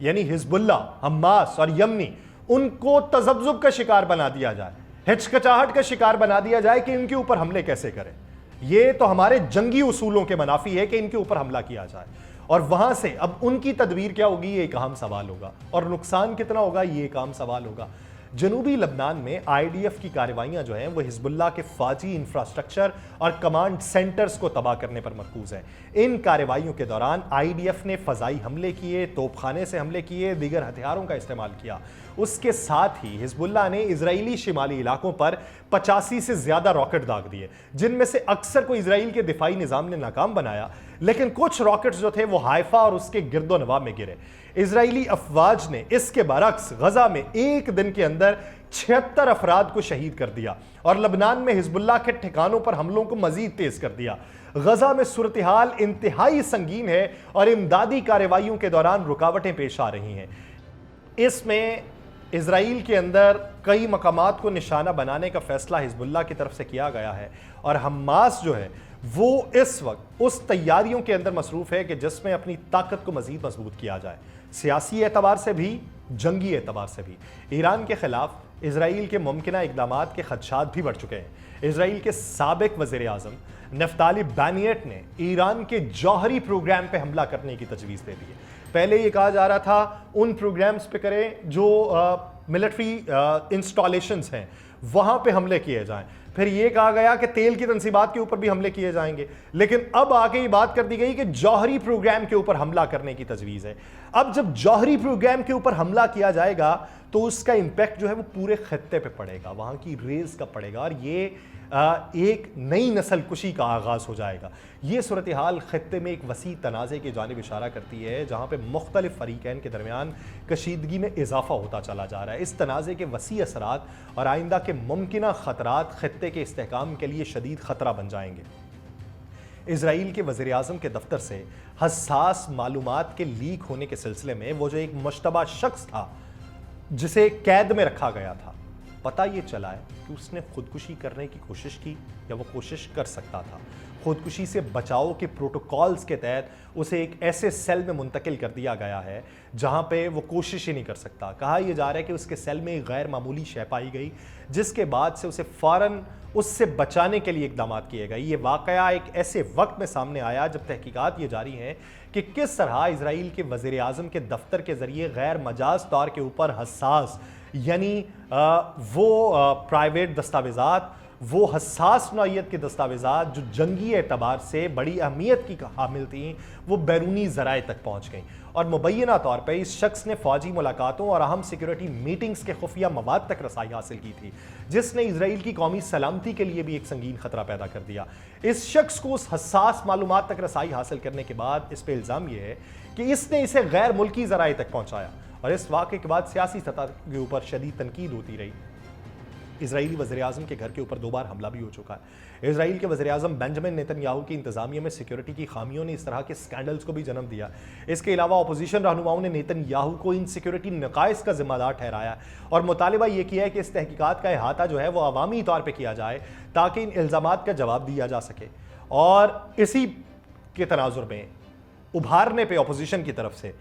یعنی حزب اللہ، حماس اور یمنی، ان کو تذبذب کا شکار بنا دیا جائے، ہچکچاہٹ کا شکار بنا دیا جائے کہ ان کے اوپر حملے کیسے کریں. یہ تو ہمارے جنگی اصولوں کے منافی ہے کہ ان کے اوپر حملہ کیا جائے. اور وہاں سے اب ان کی تدبیر کیا ہوگی یہ ایک اہم سوال ہوگا، اور نقصان کتنا ہوگا یہ ایک اہم سوال ہوگا. جنوبی لبنان میں آئی ڈی ایف کی کارروائیاں جو ہیں وہ حزب اللہ کے فوجی انفراسٹرکچر اور کمانڈ سینٹرز کو تباہ کرنے پر مرکوز ہیں. ان کارروائیوں کے دوران آئی ڈی ایف نے فضائی حملے کیے، توپ خانے سے حملے کیے، دیگر ہتھیاروں کا استعمال کیا. اس کے ساتھ ہی حزب اللہ نے اسرائیلی شمالی علاقوں پر 85 سے زیادہ راکٹ داغ دیے، جن میں سے اکثر کو اسرائیل کے دفاعی نظام نے ناکام بنایا، لیکن کچھ راکٹس جو تھے وہ حائفہ اور اس کے گرد و نواح میں گرے. اسرائیلی افواج نے اس کے برعکس غزہ میں ایک دن کے اندر 76 افراد کو شہید کر دیا اور لبنان میں حزب اللہ کے ٹھکانوں پر حملوں کو مزید تیز کر دیا. غزہ میں صورتحال انتہائی سنگین ہے اور امدادی کارروائیوں کے دوران رکاوٹیں پیش آ رہی ہیں. اس میں اسرائیل کے اندر کئی مقامات کو نشانہ بنانے کا فیصلہ حزب اللہ کی طرف سے کیا گیا ہے، اور حماس جو ہے وہ اس وقت اس تیاریوں کے اندر مصروف ہے کہ جس میں اپنی طاقت کو مزید مضبوط کیا جائے، سیاسی اعتبار سے بھی، جنگی اعتبار سے بھی. ایران کے خلاف اسرائیل کے ممکنہ اقدامات کے خدشات بھی بڑھ چکے ہیں. اسرائیل کے سابق وزیر اعظم نفتالی بینیٹ نے ایران کے جوہری پروگرام پہ حملہ کرنے کی تجویز دے دی ہے. پہلے یہ کہا جا رہا تھا ان پروگرامز پہ کریں جو ملٹری انسٹالیشنز ہیں وہاں پہ حملے کیے جائیں، پھر یہ کہا گیا کہ تیل کی تنصیبات کے اوپر بھی حملے کیے جائیں گے، لیکن اب آگے یہ بات کر دی گئی کہ جوہری پروگرام کے اوپر حملہ کرنے کی تجویز ہے. اب جب جوہری پروگرام کے اوپر حملہ کیا جائے گا تو اس کا امپیکٹ جو ہے وہ پورے خطے پہ پڑے گا، وہاں کی ریز کا پڑے گا، اور یہ ایک نئی نسل کشی کا آغاز ہو جائے گا. یہ صورتحال خطے میں ایک وسیع تنازع کی جانب اشارہ کرتی ہے، جہاں پہ مختلف فریقین کے درمیان کشیدگی میں اضافہ ہوتا چلا جا رہا ہے. اس تنازع کے وسیع اثرات اور آئندہ کے ممکنہ خطرات خطے کے استحکام کے لیے شدید خطرہ بن جائیں گے. اسرائیل کے وزیر اعظم کے دفتر سے حساس معلومات کے لیک ہونے کے سلسلے میں وہ جو ایک مشتبہ شخص تھا جسے قید میں رکھا گیا تھا، پتہ یہ چلا ہے کہ اس نے خودکشی کرنے کی کوشش کی یا وہ کوشش کر سکتا تھا. خودکشی سے بچاؤ کے پروٹوکولز کے تحت اسے ایک ایسے سیل میں منتقل کر دیا گیا ہے جہاں پہ وہ کوشش ہی نہیں کر سکتا. کہا یہ جا رہا ہے کہ اس کے سیل میں ایک غیر معمولی شے پائی گئی جس کے بعد سے اسے فوراً اس سے بچانے کے لیے اقدامات کیے گئے. یہ واقعہ ایک ایسے وقت میں سامنے آیا جب تحقیقات یہ جاری ہیں کہ کس طرح اسرائیل کے وزیر اعظم کے دفتر کے ذریعے غیر مجاز طور کے اوپر حساس، یعنی وہ پرائیویٹ دستاویزات، وہ حساس نوعیت کے دستاویزات جو جنگی اعتبار سے بڑی اہمیت کی حامل تھیں، وہ بیرونی ذرائع تک پہنچ گئیں. اور مبینہ طور پہ اس شخص نے فوجی ملاقاتوں اور اہم سیکیورٹی میٹنگز کے خفیہ مواد تک رسائی حاصل کی تھی، جس نے اسرائیل کی قومی سلامتی کے لیے بھی ایک سنگین خطرہ پیدا کر دیا. اس شخص کو اس حساس معلومات تک رسائی حاصل کرنے کے بعد اس پہ الزام یہ ہے کہ اس نے اسے غیر ملکی ذرائع تک پہنچایا، اور اس واقعے کے بعد سیاسی سطح کے اوپر شدید تنقید ہوتی رہی. اسرائیلی وزیر اعظم کے گھر کے اوپر 2 بار حملہ بھی ہو چکا ہے. اسرائیل کے وزیر اعظم بنجامن نیتن یاہو کی انتظامیہ میں سیکیورٹی کی خامیوں نے اس طرح کے سکینڈلز کو بھی جنم دیا. اس کے علاوہ اپوزیشن رہنماؤں نے نیتن یاہو کو ان سیکیورٹی نقائص کا ذمہ دار ٹھہرایا اور مطالبہ یہ کیا ہے کہ اس تحقیقات کا احاطہ جو ہے وہ عوامی طور پہ کیا جائے تاکہ ان الزامات کا جواب دیا جا سکے. اور اسی کے تناظر میں ابھارنے پہ اپوزیشن کی طرف سے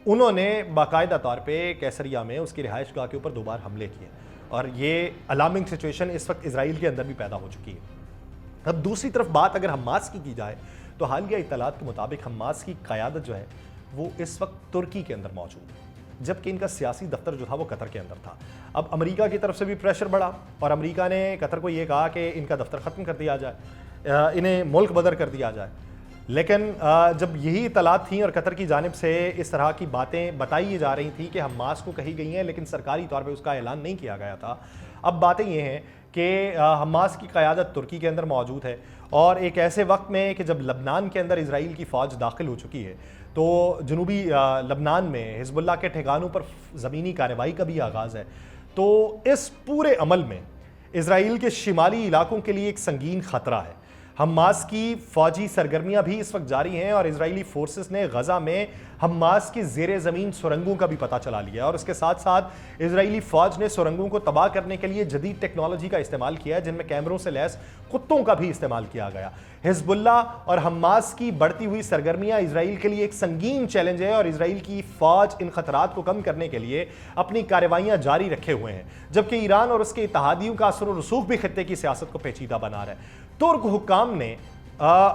انہوں نے باقاعدہ طور پہ کیسریہ میں اس کی رہائش گاہ کے اوپر 2 بار حملے کیے، اور یہ الارمنگ سچویشن اس وقت اسرائیل کے اندر بھی پیدا ہو چکی ہے. اب دوسری طرف بات اگر حماس کی جائے تو حالیہ اطلاعات کے مطابق حماس کی قیادت جو ہے وہ اس وقت ترکی کے اندر موجود ہے، جبکہ ان کا سیاسی دفتر جو تھا وہ قطر کے اندر تھا. اب امریکہ کی طرف سے بھی پریشر بڑھا اور امریکہ نے قطر کو یہ کہا کہ ان کا دفتر ختم کر دیا جائے، انہیں ملک بدر کر دیا جائے. لیکن جب یہی اطلاعات تھیں اور قطر کی جانب سے اس طرح کی باتیں بتائی جا رہی تھیں کہ حماس کو کہی گئی ہیں لیکن سرکاری طور پہ اس کا اعلان نہیں کیا گیا تھا، اب باتیں یہ ہیں کہ حماس کی قیادت ترکی کے اندر موجود ہے، اور ایک ایسے وقت میں کہ جب لبنان کے اندر اسرائیل کی فوج داخل ہو چکی ہے تو جنوبی لبنان میں حزب اللہ کے ٹھکانوں پر زمینی کارروائی کا بھی آغاز ہے. تو اس پورے عمل میں اسرائیل کے شمالی علاقوں کے لیے ایک سنگین خطرہ ہے. حماس کی فوجی سرگرمیاں بھی اس وقت جاری ہیں اور اسرائیلی فورسز نے غزہ میں حماس کی زیر زمین سرنگوں کا بھی پتہ چلا لیا ہے اور اس کے ساتھ ساتھ اسرائیلی فوج نے سرنگوں کو تباہ کرنے کے لیے جدید ٹیکنالوجی کا استعمال کیا ہے، جن میں کیمروں سے لیس کتوں کا بھی استعمال کیا گیا۔ حزب اللہ اور حماس کی بڑھتی ہوئی سرگرمیاں اسرائیل کے لیے ایک سنگین چیلنج ہے اور اسرائیل کی فوج ان خطرات کو کم کرنے کے لیے اپنی کارروائیاں جاری رکھے ہوئے ہیں، جبکہ ایران اور اس کے اتحادیوں کا اثر و رسوخ بھی خطے کی سیاست کو پیچیدہ بنا رہا ہے۔ ترک حکام نے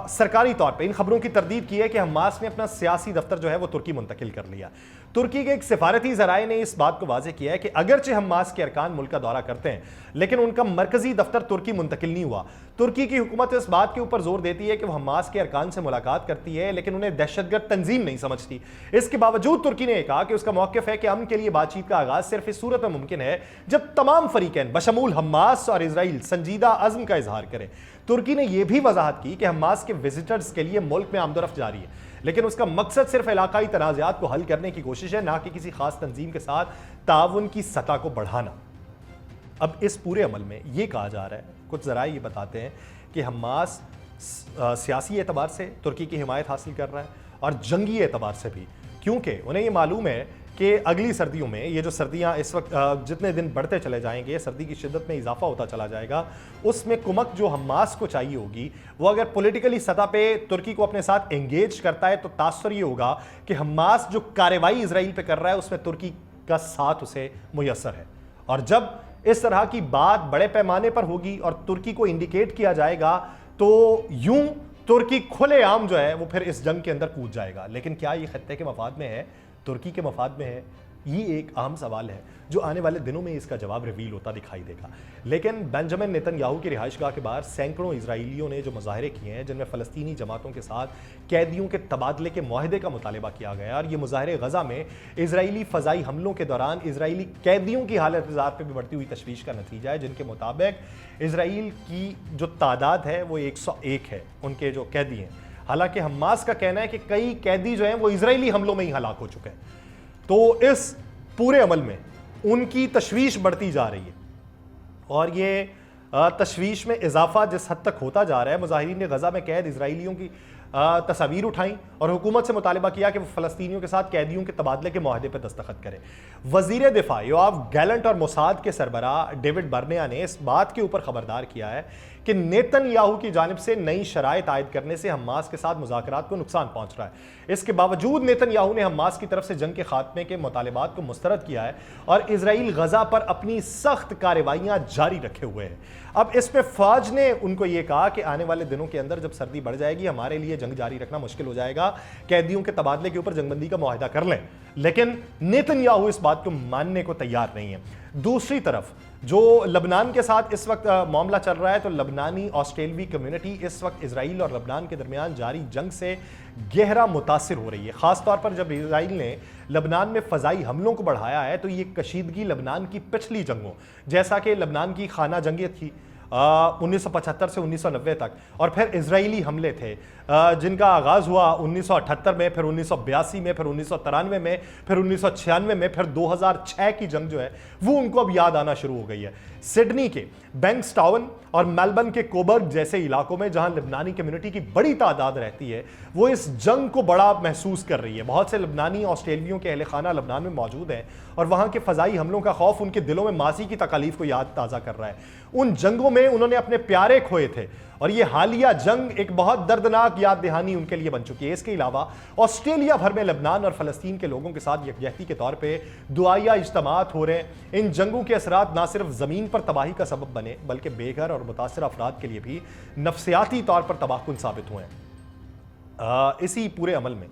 سرکاری طور پہ ان خبروں کی تردید کی ہے کہ حماس نے اپنا سیاسی دفتر جو ہے وہ ترکی منتقل کر لیا۔ ترکی کے ایک سفارتی ذرائع نے اس بات کو واضح کیا ہے کہ اگرچہ حماس کے ارکان ملک کا دورہ کرتے ہیں لیکن ان کا مرکزی دفتر ترکی منتقل نہیں ہوا۔ ترکی کی حکومت اس بات کے اوپر زور دیتی ہے کہ وہ حماس کے ارکان سے ملاقات کرتی ہے لیکن انہیں دہشت گرد تنظیم نہیں سمجھتی۔ اس کے باوجود ترکی نے کہا کہ اس کا موقف ہے کہ امن کے لیے بات چیت کا آغاز صرف اس صورت میں ممکن ہے جب تمام فریقین بشمول حماس اور اسرائیل سنجیدہ عزم کا اظہار کریں۔ ترکی نے یہ بھی وضاحت کی کہ حماس کے وزٹرز کے لیے ملک میں آمد و رفت جاری ہے لیکن اس کا مقصد صرف علاقائی تنازعات کو حل کرنے کی کوشش ہے، نہ کہ کسی خاص تنظیم کے ساتھ تعاون کی سطح کو بڑھانا۔ اب اس پورے عمل میں یہ کہا جا رہا ہے، کچھ ذرائع یہ بتاتے ہیں کہ حماس سیاسی اعتبار سے ترکی کی حمایت حاصل کر رہا ہے اور جنگی اعتبار سے بھی، کیونکہ انہیں یہ معلوم ہے کہ اگلی سردیوں میں یہ جو سردیاں اس وقت جتنے دن بڑھتے چلے جائیں گے، سردی کی شدت میں اضافہ ہوتا چلا جائے گا، اس میں کمک جو حماس کو چاہیے ہوگی وہ اگر پولیٹیکلی سطح پہ ترکی کو اپنے ساتھ انگیج کرتا ہے تو تاثر یہ ہوگا کہ حماس جو کارروائی اسرائیل پہ کر رہا ہے اس میں ترکی کا ساتھ اسے میسر ہے، اور جب اس طرح کی بات بڑے پیمانے پر ہوگی اور ترکی کو انڈیکیٹ کیا جائے گا تو یوں ترکی کھلے عام جو ہے وہ پھر اس جنگ کے اندر کود جائے گا۔ لیکن کیا یہ خطے کے مفاد میں ہے، ترکی کے مفاد میں ہے؟ یہ ایک اہم سوال ہے جو آنے والے دنوں میں اس کا جواب ریویل ہوتا دکھائی دے گا۔ لیکن بنجامن نیتن یاہو کی رہائش گاہ کے باہر سینکڑوں اسرائیلیوں نے جو مظاہرے کیے ہیں جن میں فلسطینی جماعتوں کے ساتھ قیدیوں کے تبادلے کے معاہدے کا مطالبہ کیا گیا اور یہ مظاہرے غزہ میں اسرائیلی فضائی حملوں کے دوران اسرائیلی قیدیوں کی حالت اعتزار پہ بھی بڑھتی ہوئی تشویش کا نتیجہ ہے، جن کے مطابق اسرائیل کی جو تعداد ہے وہ 101 ہے ان کے جو قیدی ہیں، حالانکہ حماس کا کہنا ہے کہ کئی قیدی جو ہیں وہ اسرائیلی حملوں میں ہی ہلاک ہو چکے ہیں۔ تو اس پورے عمل میں ان کی تشویش بڑھتی جا رہی ہے اور یہ تشویش میں اضافہ جس حد تک ہوتا جا رہا ہے، مظاہرین نے غزہ میں قید اسرائیلیوں کی تصاویر اٹھائیں اور حکومت سے مطالبہ کیا کہ وہ فلسطینیوں کے ساتھ قیدیوں کے تبادلے کے معاہدے پر دستخط کرے۔ وزیر دفاع یوآف گیلنٹ اور موساد کے سربراہ ڈیوڈ برنیا نے اس بات کے اوپر خبردار کیا ہے کہ نیتن یاہو کی جانب سے نئی شرائط عائد کرنے سے حماس کے ساتھ مذاکرات کو نقصان پہنچ رہا ہے۔ اس کے باوجود نیتن یاہو نے حماس کی طرف سے جنگ کے خاتمے کے مطالبات کو مسترد کیا ہے اور اسرائیل غزہ پر اپنی سخت کارروائیاں جاری رکھے ہوئے ہیں۔ اب اس میں فوج نے ان کو یہ کہا کہ آنے والے دنوں کے اندر جب سردی بڑھ جائے گی ہمارے لیے جنگ جاری رکھنا مشکل ہو جائے گا، قیدیوں کے تبادلے کے اوپر جنگ بندی کا معاہدہ کر لیں، لیکن نیتن یاہو اس بات کو ماننے کو تیار نہیں ہے۔ دوسری طرف جو لبنان کے ساتھ اس وقت معاملہ چل رہا ہے تو لبنانی آسٹریلوی کمیونٹی اس وقت اسرائیل اور لبنان کے درمیان جاری جنگ سے گہرا متاثر ہو رہی ہے، خاص طور پر جب اسرائیل نے لبنان میں فضائی حملوں کو بڑھایا ہے تو یہ کشیدگی لبنان کی پچھلی جنگوں جیسا کہ لبنان کی خانہ جنگیں تھی 1975 سے 1990 تک اور پھر اسرائیلی حملے تھے جن کا آغاز ہوا 1978 میں، پھر 1982 میں، پھر 1993 میں، پھر 1996 میں، پھر 2006 کی جنگ جو ہے وہ ان کو اب یاد آنا شروع ہو گئی ہے۔ سڈنی کے بینکس ٹاؤن اور میلبرن کے کوبرگ جیسے علاقوں میں جہاں لبنانی کمیونٹی کی بڑی تعداد رہتی ہے وہ اس جنگ کو بڑا محسوس کر رہی ہے۔ بہت سے لبنانی آسٹریلیوں کے اہل خانہ لبنان میں موجود ہیں اور وہاں کے فضائی حملوں کا خوف ان کے دلوں میں ماضی کی تکالیف کو یاد تازہ کر رہا ہے۔ ان جنگوں میں انہوں نے اپنے پیارے کھوئے تھے اور یہ حالیہ جنگ ایک بہت دردناک یاد دہانی ان کے لیے بن چکی ہے۔ اس کے علاوہ آسٹریلیا بھر میں لبنان اور فلسطین کے لوگوں کے ساتھ یکجہتی کے طور پہ دعائیہ اجتماعات ہو رہے ہیں۔ ان جنگوں کے اثرات نہ صرف زمین پر تباہی کا سبب بنے بلکہ بے گھر اور متاثرہ افراد کے لیے بھی نفسیاتی طور پر تباہ کن ثابت ہوئے ہیں۔ اسی پورے عمل میں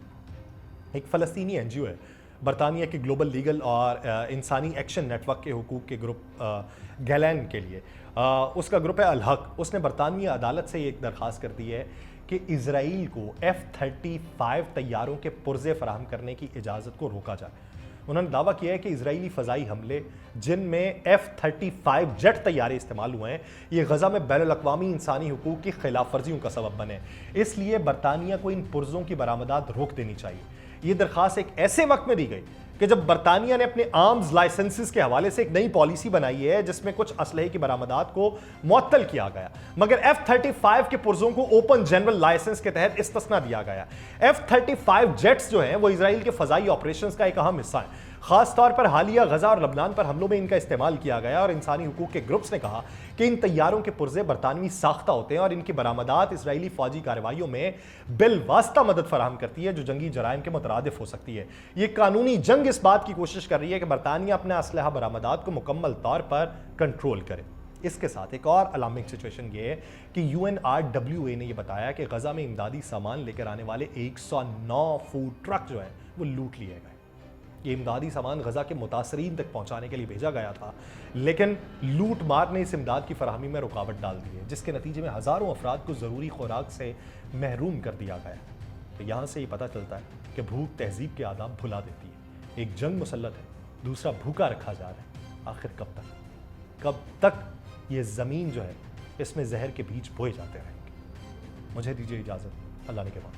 ایک فلسطینی این جی او ہے برطانیہ کے گلوبل لیگل اور انسانی ایکشن نیٹ ورک کے حقوق کے گروپ گیلین کے لیے، اس کا گروپ ہے الحق، اس نے برطانوی عدالت سے ایک درخواست کر دی ہے کہ اسرائیل کو F-35 طیاروں کے پرزے فراہم کرنے کی اجازت کو روکا جائے۔ انہوں نے دعویٰ کیا ہے کہ اسرائیلی فضائی حملے جن میں F-35 جیٹ طیارے استعمال ہوئے ہیں یہ غزہ میں بین الاقوامی انسانی حقوق کی خلاف ورزیوں کا سبب بنے، اس لیے برطانیہ کو ان پرزوں کی برآمدات روک دینی چاہیے۔ یہ درخواست ایک ایسے وقت میں دی گئی کہ جب برطانیہ نے اپنے آرمز لائسنسز کے حوالے سے ایک نئی پالیسی بنائی ہے جس میں کچھ اسلحے کی برآمدات کو معطل کیا گیا، مگر F-35 کے پرزوں کو اوپن جنرل لائسنس کے تحت استثنا دیا گیا۔ F-35 جیٹس جو ہیں وہ اسرائیل کے فضائی آپریشنز کا ایک اہم حصہ ہیں، خاص طور پر حالیہ غزہ اور لبنان پر حملوں میں ان کا استعمال کیا گیا، اور انسانی حقوق کے گروپس نے کہا کہ ان طیاروں کے پرزے برطانوی ساختہ ہوتے ہیں اور ان کی برآمدات اسرائیلی فوجی کارروائیوں میں بالواسطہ مدد فراہم کرتی ہے جو جنگی جرائم کے مترادف ہو سکتی ہے۔ یہ قانونی جنگ اس بات کی کوشش کر رہی ہے کہ برطانیہ اپنے اسلحہ برآمدات کو مکمل طور پر کنٹرول کرے۔ اس کے ساتھ ایک اور الارمنگ سچویشن یہ ہے کہ UNRWA نے یہ بتایا کہ غزہ میں امدادی سامان لے کر آنے والے 109 فوڈ ٹرک جو ہیں وہ لوٹ لیے گئے۔ یہ امدادی سامان غزہ کے متاثرین تک پہنچانے کے لیے بھیجا گیا تھا، لیکن لوٹ مار نے اس امداد کی فراہمی میں رکاوٹ ڈال دی ہے، جس کے نتیجے میں ہزاروں افراد کو ضروری خوراک سے محروم کر دیا گیا۔ تو یہاں سے یہ پتہ چلتا ہے کہ بھوک تہذیب کے آداب بھلا دیتی ہے۔ ایک جنگ مسلط ہے، دوسرا بھوکا رکھا جا رہا ہے۔ آخر کب تک یہ زمین جو ہے اس میں زہر کے بیج بوئے جاتے رہیں گے؟ مجھے دیجیے اجازت، اللہ نے کے بعد۔